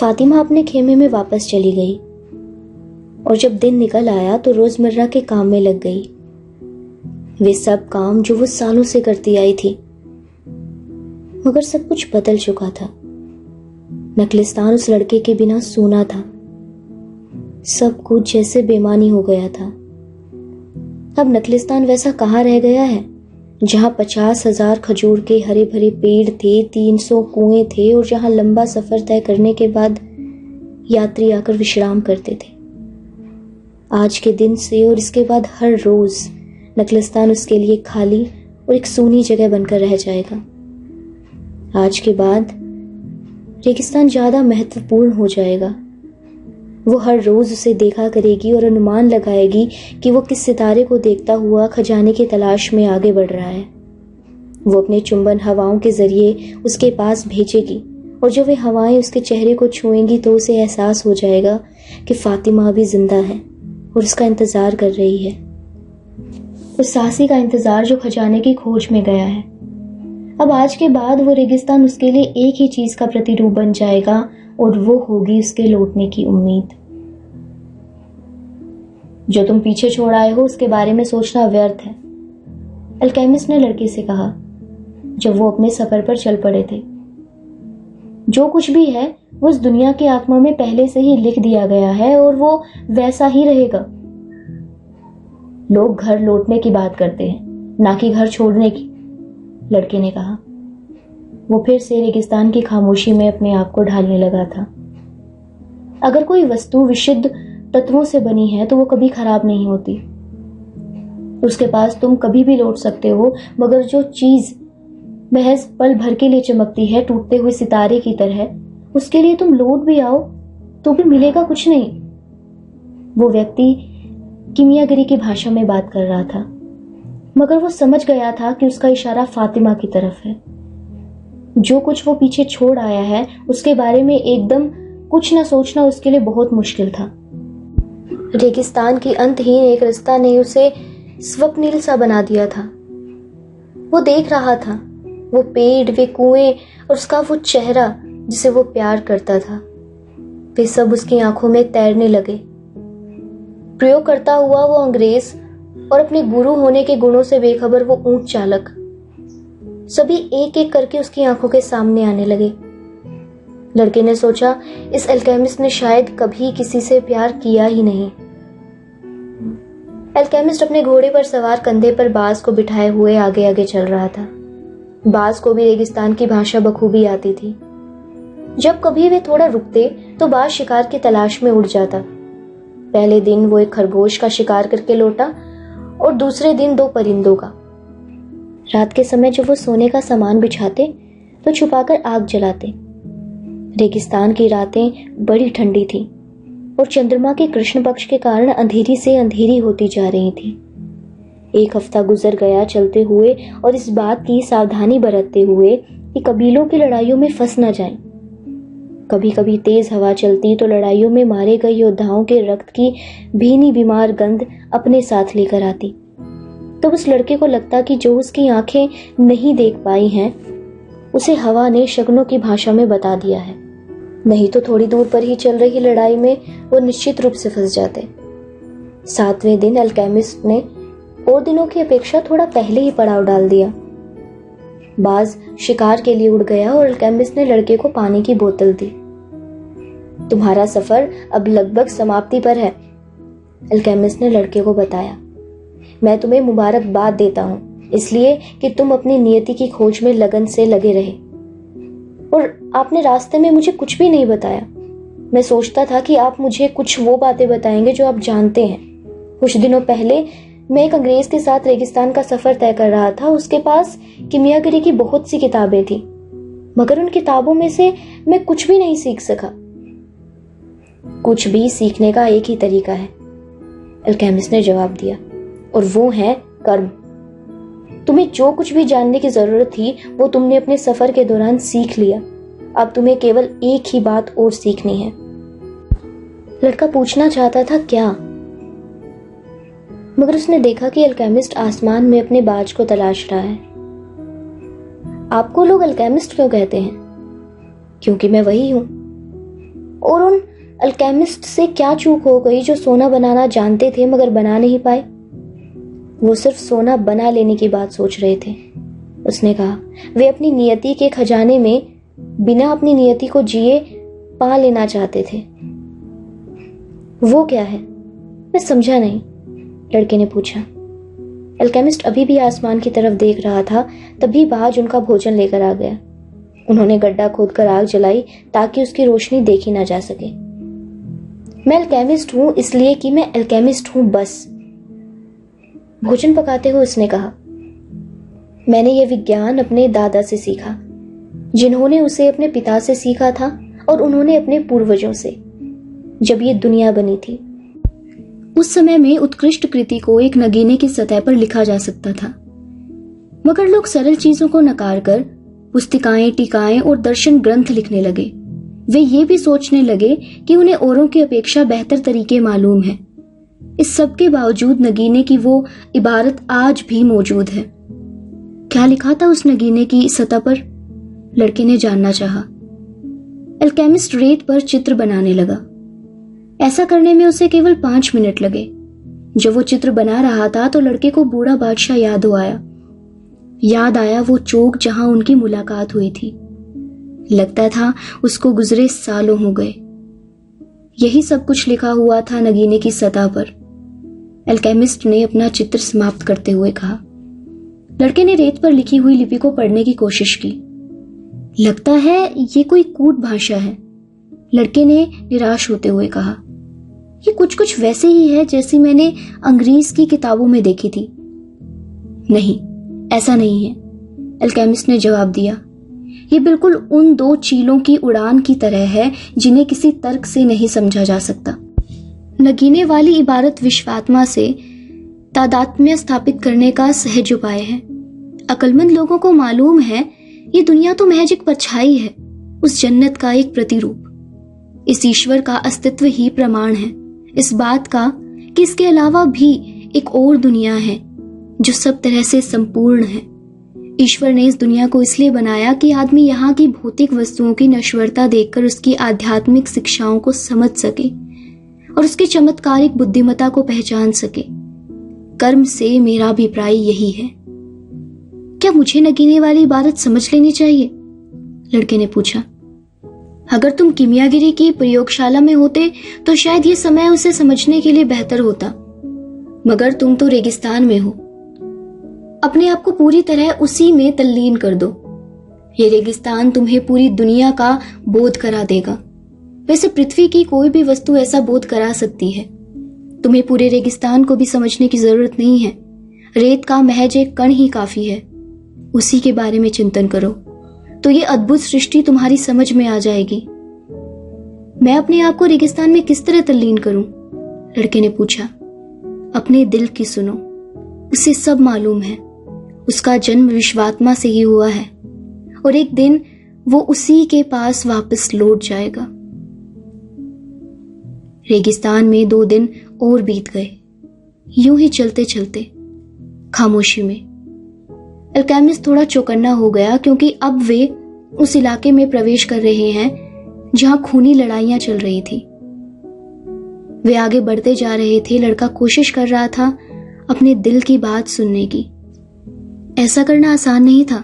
फातिमा अपने खेमे में वापस चली गई और जब दिन निकल आया तो रोजमर्रा के काम में लग गई। वे सब काम जो वो सालों से करती आई थी, मगर सब कुछ बदल चुका था। नखलिस्तान उस लड़के के बिना सूना था। सब कुछ जैसे बेमानी हो गया था। अब नखलिस्तान वैसा कहाँ रह गया है जहां 50,000 खजूर के हरे भरे पेड़ थे, 300 कुएं थे और जहां लंबा सफर तय करने के बाद यात्री आकर विश्राम करते थे। आज के दिन से और इसके बाद हर रोज नखलिस्तान उसके लिए खाली और एक सूनी जगह बनकर रह जाएगा। आज के बाद रेगिस्तान ज्यादा महत्वपूर्ण हो जाएगा। वो हर रोज उसे देखा करेगी और अनुमान लगाएगी कि वो किस सितारे को देखता हुआ खजाने की तलाश में आगे बढ़ रहा है। वो अपने चुंबन हवाओं के जरिए उसके पास भेजेगी और जब वे हवाएं उसके चेहरे को छुएंगी तो उसे एहसास हो जाएगा कि फातिमा अभी जिंदा है और उसका इंतजार कर रही है। उस साहसी का इंतजार जो खजाने की खोज में गया है। अब आज के बाद वो रेगिस्तान उसके लिए एक ही चीज का प्रतिरूप बन जाएगा और वो होगी उसके लौटने की उम्मीद। जो तुम पीछे छोड़ आए हो उसके बारे में सोचना व्यर्थ है, अल्केमिस्ट ने लड़के से कहा जब वो अपने सफर पर चल पड़े थे। जो कुछ भी है वो उस दुनिया की आत्मा में पहले से ही लिख दिया गया है और वो वैसा ही रहेगा। लोग घर लौटने की बात करते हैं, ना कि घर छोड़ने की, लड़के ने कहा। वो फिर से रेगिस्तान की खामोशी में अपने आप को ढालने लगा था। अगर कोई वस्तु विशुद्ध तत्वों से बनी है तो वो कभी खराब नहीं होती। उसके पास तुम कभी भी लौट सकते हो, मगर जो चीज महज पल भर के लिए चमकती है टूटते हुए सितारे की तरह, उसके लिए तुम लौट भी आओ तो भी मिलेगा कुछ नहीं। वो व्यक्ति कीमियागरी की भाषा में बात कर रहा था, मगर वो समझ गया था कि उसका इशारा फातिमा की तरफ है। जो कुछ वो पीछे छोड़ आया है उसके बारे में एकदम कुछ न सोचना उसके लिए बहुत मुश्किल था। रेगिस्तान की अंतहीन एक रास्ता ने उसे स्वप्निल सा बना दिया था। वो देख रहा था वो पेड़, वे कुएं और उसका वो चेहरा जिसे वो प्यार करता था, वे सब उसकी आंखों में तैरने लगे। प्रयोग करता हुआ वो अंग्रेज और अपने गुरु होने के गुणों से बेखबर वो ऊंट चालक, सभी एक एक करके उसकी आंखों के सामने आने लगे। लड़के ने सोचा इस अल्केमिस्ट ने शायद कभी किसी से प्यार किया ही नहीं। अल्केमिस्ट अपने घोड़े पर सवार कंधे पर बाज को बिठाए हुए आगे आगे चल रहा था। बाज को भी रेगिस्तान की भाषा बखूबी आती थी। जब कभी वे थोड़ा रुकते तो बाज शिकार की तलाश में उड़ जाता। पहले दिन वो एक खरगोश का शिकार करके लौटा और दूसरे दिन 2 परिंदों का। रात के समय जब वो सोने का सामान बिछाते तो छुपाकर आग जलाते। रेगिस्तान की रातें बड़ी ठंडी थी और चंद्रमा के कृष्ण पक्ष के कारण अंधेरी से अंधेरी होती जा रही थी। 1 हफ्ता गुजर गया चलते हुए और इस बात की सावधानी बरतते हुए कि कबीलों की लड़ाइयों में फंस न जाएं। कभी कभी तेज हवा चलती तो लड़ाइयों में मारे गए योद्धाओं के रक्त की भीनी बीमार गंध अपने साथ लेकर आती। तो उस लड़के को लगता कि जो उसकी आंखें नहीं देख पाई हैं उसे हवा ने शगनों की भाषा में बता दिया है, नहीं तो थोड़ी दूर पर ही चल रही लड़ाई में वो निश्चित रूप से फंस जाते। 7वें दिन अल्केमिस्ट ने और दिनों की अपेक्षा थोड़ा पहले ही पड़ाव डाल दिया। बाज शिकार के लिए उड़ गया और अल्केमिस्ट ने लड़के को पानी की बोतल दी। तुम्हारा सफर अब लगभग समाप्ति पर है, अल्केमिस्ट ने लड़के को बताया। मैं तुम्हें मुबारकबाद देता हूं इसलिए कि तुम अपनी नियति की खोज में लगन से लगे रहे और आपने रास्ते में मुझे कुछ भी नहीं बताया। मैं सोचता था कि आप मुझे कुछ वो बातें बताएंगे जो आप जानते हैं। कुछ दिनों पहले मैं एक अंग्रेज के साथ रेगिस्तान का सफर तय कर रहा था। उसके पास कीमियागरी की बहुत सी किताबें थी, मगर उन किताबों में से मैं कुछ भी नहीं सीख सका। कुछ भी सीखने का एक ही तरीका है, अल्केमिस्ट ने जवाब दिया, और वो है कर्म। तुम्हें जो कुछ भी जानने की जरूरत थी वो तुमने अपने सफर के दौरान सीख लिया। अब तुम्हें केवल एक ही बात और सीखनी है। लड़का पूछना चाहता था क्या, मगर उसने देखा कि अल्केमिस्ट आसमान में अपने बाज को तलाश रहा है। आपको लोग अल्केमिस्ट क्यों कहते हैं? क्योंकि मैं वही हूं। और उन अल्केमिस्ट से क्या चूक हो गई जो सोना बनाना जानते थे मगर बना नहीं पाए? वो सिर्फ सोना बना लेने की बात सोच रहे थे। उसने कहा, वे अपनी नियति के खजाने में बिना अपनी नियति को जिए पा लेना चाहते थे। वो क्या है? मैं समझा नहीं, लड़के ने पूछा। अल्केमिस्ट अभी भी आसमान की तरफ देख रहा था, तभी बाज उनका भोजन लेकर आ गया। उन्होंने गड्ढा खोदकर आग जलाई ताकि उसकी रोशनी देखी ना जा सके। मैं अल्केमिस्ट हूं इसलिए कि मैं अल्केमिस्ट हूं, बस। भोजन पकाते हुए उसने कहा, मैंने यह विज्ञान अपने दादा से सीखा, जिन्होंने उसे अपने पिता से सीखा था और उन्होंने अपने पूर्वजों से, जब ये दुनिया बनी थी। उस समय में उत्कृष्ट कृति को एक नगीने की सतह पर लिखा जा सकता था, मगर लोग सरल चीजों को नकार कर पुस्तिकाएं, टीकाएं और दर्शन ग्रंथ लिखने लगे। वे ये भी सोचने लगे कि उन्हें औरों की अपेक्षा बेहतर तरीके मालूम है। इस सब के बावजूद नगीने की वो इबारत आज भी मौजूद है। क्या लिखा था उस नगीने की सतह पर? लड़के ने जानना चाहा। अल्केमिस्ट रेत पर चित्र बनाने लगा। ऐसा करने में उसे केवल 5 मिनट लगे। जब वो चित्र बना रहा था तो लड़के को बूढ़ा बादशाह याद आया वो चौक जहां उनकी मुलाकात हुई थी। लगता था उसको गुजरे सालों हो गए। यही सब कुछ लिखा हुआ था नगीने की सतह पर। अल्केमिस्ट ने अपना चित्र समाप्त करते हुए कहा। लड़के ने रेत पर लिखी हुई लिपि को पढ़ने की कोशिश की। लगता है ये कोई कूट भाषा है, लड़के ने निराश होते हुए कहा। ये कुछ वैसे ही है जैसी मैंने अंग्रेज की किताबों में देखी थी। नहीं, ऐसा नहीं है, अल्केमिस्ट ने जवाब दिया। ये बिल्कुल उन 2 चीलों की उड़ान की तरह है जिन्हें किसी तर्क से नहीं समझा जा सकता। नगीने वाली इबारत विश्वात्मा से तादात्म्य स्थापित करने का सहज उपाय है। अक्लमंद लोगों को मालूम है ये दुनिया तो महज एक परछाई है, उस जन्नत का एक प्रतिरूप। इस ईश्वर का अस्तित्व ही प्रमाण है इस बात का कि इसके अलावा भी एक और दुनिया है जो सब तरह से संपूर्ण है। ईश्वर ने इस दुनिया को इसलिए बनाया कि आदमी यहाँ की भौतिक वस्तुओं की नश्वरता देखकर उसकी आध्यात्मिक शिक्षाओं को समझ सके और उसकी चमत्कारिक बुद्धिमत्ता को पहचान सके। कर्म से मेरा अभिप्राय यही है। क्या मुझे नगीने वाली इबारत समझ लेनी चाहिए? लड़के ने पूछा। अगर तुम कीमियागिरी की प्रयोगशाला में होते तो शायद ये समय उसे समझने के लिए बेहतर होता, मगर तुम तो रेगिस्तान में हो। अपने आप को पूरी तरह उसी में तल्लीन कर दो। ये रेगिस्तान तुम्हें पूरी दुनिया का बोध करा देगा। वैसे पृथ्वी की कोई भी वस्तु ऐसा बोध करा सकती है। तुम्हें पूरे रेगिस्तान को भी समझने की जरूरत नहीं है। रेत का महज एक कण ही काफी है। उसी के बारे में चिंतन करो तो ये अद्भुत सृष्टि तुम्हारी समझ में आ जाएगी। मैं अपने आप को रेगिस्तान में किस तरह तल्लीन करूं? लड़के ने पूछा। अपने दिल की सुनो, उसे सब मालूम है। उसका जन्म विश्वात्मा से ही हुआ है और एक दिन वो उसी के पास वापस लौट जाएगा। रेगिस्तान में 2 दिन और बीत गए, यूं ही चलते चलते खामोशी में। अल्केमिस्ट थोड़ा चौकन्ना हो गया क्योंकि अब वे उस इलाके में प्रवेश कर रहे हैं जहां खूनी लड़ाइयां चल रही थी। वे आगे बढ़ते जा रहे थे। लड़का कोशिश कर रहा था अपने दिल की बात सुनने की। ऐसा करना आसान नहीं था।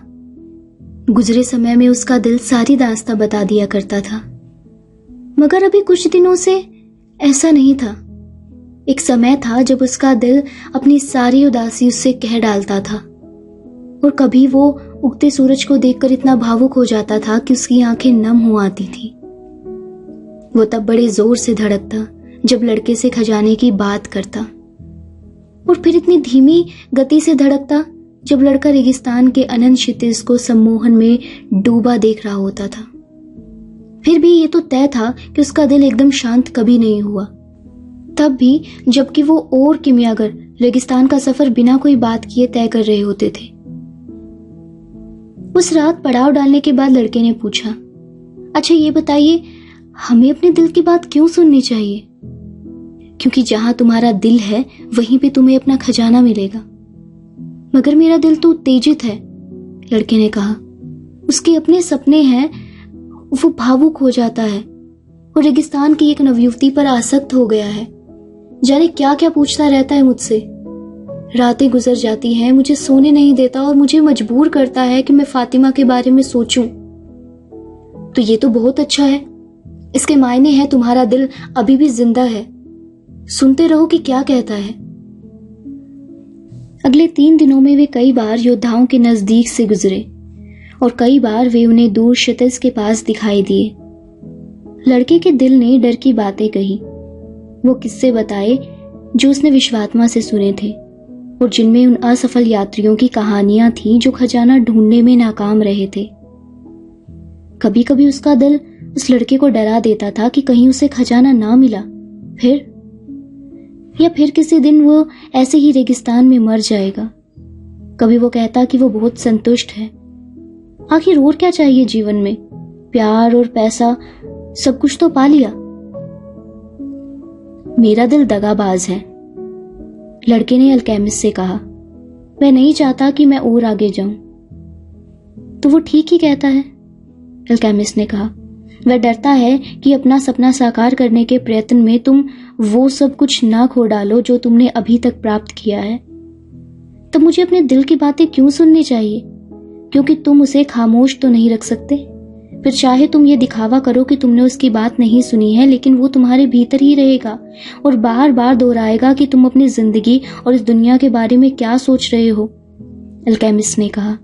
गुजरे समय में उसका दिल सारी दास्तां बता दिया करता था, मगर अभी कुछ दिनों से ऐसा नहीं था। एक समय था जब उसका दिल अपनी सारी उदासी उससे कह डालता था और कभी वो उगते सूरज को देखकर इतना भावुक हो जाता था कि उसकी आंखें नम हो आती थी। वो तब बड़े जोर से धड़कता जब लड़के से खजाने की बात करता और फिर इतनी धीमी गति से धड़कता जब लड़का रेगिस्तान के अनंत क्षितिज को सम्मोहन में डूबा देख रहा होता था। फिर भी ये तो तय था कि उसका दिल एकदम शांत कभी नहीं हुआ, तब भी जबकि वो और किमियागर रेगिस्तान का सफर बिना कोई बात किए तय कर रहे होते थे। उस रात पड़ाव डालने के बाद लड़के ने पूछा, अच्छा ये बताइए, हमें अपने दिल की बात क्यों सुननी चाहिए? क्योंकि जहां तुम्हारा दिल है वहीं पे तुम्हें अपना खजाना मिलेगा। मगर मेरा दिल तो उत्तेजित है, लड़के ने कहा। उसके अपने सपने हैं, वो भावुक हो जाता है वो रेगिस्तान की एक नवयुवती पर आसक्त हो गया है। जाने क्या क्या पूछता रहता है मुझसे। रातें गुजर जाती हैं, मुझे सोने नहीं देता और मुझे मजबूर करता है कि मैं फातिमा के बारे में सोचूं। तो ये तो बहुत अच्छा है। इसके मायने हैं तुम्हारा दिल अभी भी जिंदा है। सुनते रहो कि क्या कहता है। अगले 3 दिनों में वे कई बार योद्धाओं के नजदीक से गुजरे और कई बार वे उन्हें दूर शितज के पास दिखाई दिए। लड़के के दिल ने डर की बातें कही, वो किस्से बताए जो उसने विश्वात्मा से सुने थे और जिनमें उन असफल यात्रियों की कहानियां थीं जो खजाना ढूंढने में नाकाम रहे थे। कभी कभी उसका दिल उस लड़के को डरा देता था कि कहीं उसे खजाना ना मिला, फिर किसी दिन वो ऐसे ही रेगिस्तान में मर जाएगा। कभी वो कहता कि वो बहुत संतुष्ट है। आखिर और क्या चाहिए जीवन में? प्यार और पैसा सब कुछ तो पा लिया। मेरा दिल दगाबाज है, लड़के ने अल्केमिस्ट से कहा। मैं नहीं चाहता कि मैं और आगे जाऊं। तो वो ठीक ही कहता है, अल्केमिस्ट ने कहा। वह डरता है कि अपना सपना साकार करने के प्रयत्न में तुम वो सब कुछ ना खो डालो जो तुमने अभी तक प्राप्त किया है। तो मुझे अपने दिल की बातें क्यों सुननी चाहिए? क्योंकि तुम उसे खामोश तो नहीं रख सकते। फिर चाहे तुम ये दिखावा करो कि तुमने उसकी बात नहीं सुनी है, लेकिन वो तुम्हारे भीतर ही रहेगा और बार बार दोहराएगा कि तुम अपनी जिंदगी और इस दुनिया के बारे में क्या सोच रहे हो, अल्केमिस्ट ने कहा।